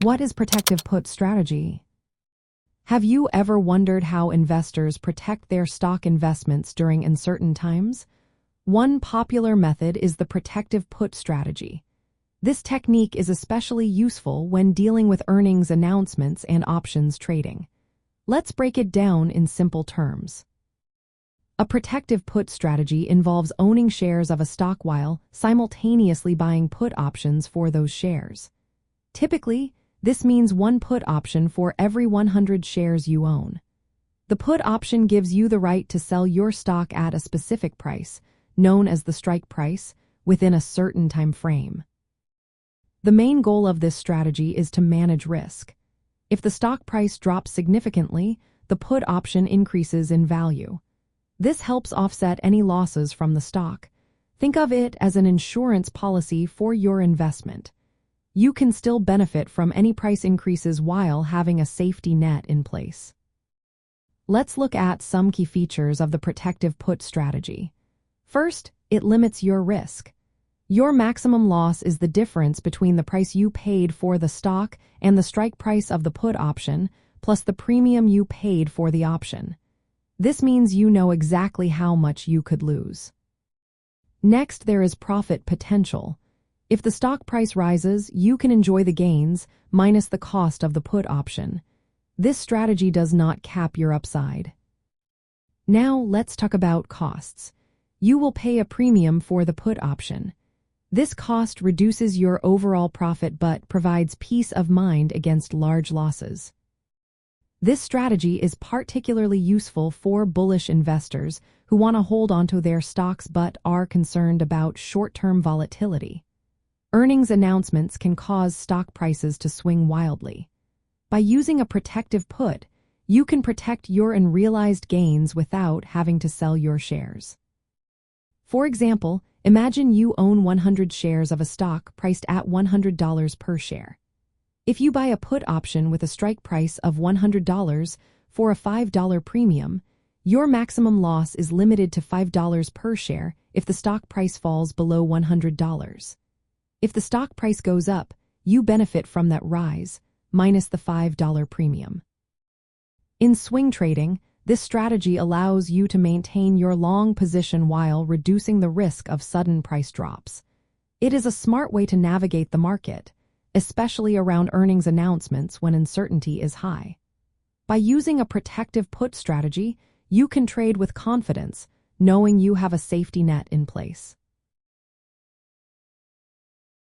What is protective put strategy? Have you ever wondered how investors protect their stock investments during uncertain times? One popular method is the protective put strategy. This technique is especially useful when dealing with earnings announcements and options trading. Let's break it down in simple terms. A protective put strategy involves owning shares of a stock while simultaneously buying put options for those shares. Typically, this means one put option for every 100 shares you own. The put option gives you the right to sell your stock at a specific price, known as the strike price, within a certain time frame. The main goal of this strategy is to manage risk. If the stock price drops significantly, the put option increases in value. This helps offset any losses from the stock. Think of it as an insurance policy for your investment. You can still benefit from any price increases while having a safety net in place. Let's look at some key features of the protective put strategy. First, it limits your risk. Your maximum loss is the difference between the price you paid for the stock and the strike price of the put option, plus the premium you paid for the option. This means you know exactly how much you could lose. Next, there is profit potential. If the stock price rises, you can enjoy the gains, minus the cost of the put option. This strategy does not cap your upside. Now, let's talk about costs. You will pay a premium for the put option. This cost reduces your overall profit but provides peace of mind against large losses. This strategy is particularly useful for bullish investors who want to hold onto their stocks but are concerned about short-term volatility. Earnings announcements can cause stock prices to swing wildly. By using a protective put, you can protect your unrealized gains without having to sell your shares. For example, imagine you own 100 shares of a stock priced at $100 per share. If you buy a put option with a strike price of $100 for a $5 premium, your maximum loss is limited to $5 per share if the stock price falls below $100. If the stock price goes up, you benefit from that rise, minus the $5 premium. In swing trading, this strategy allows you to maintain your long position while reducing the risk of sudden price drops. It is a smart way to navigate the market, especially around earnings announcements when uncertainty is high. By using a protective put strategy, you can trade with confidence, knowing you have a safety net in place.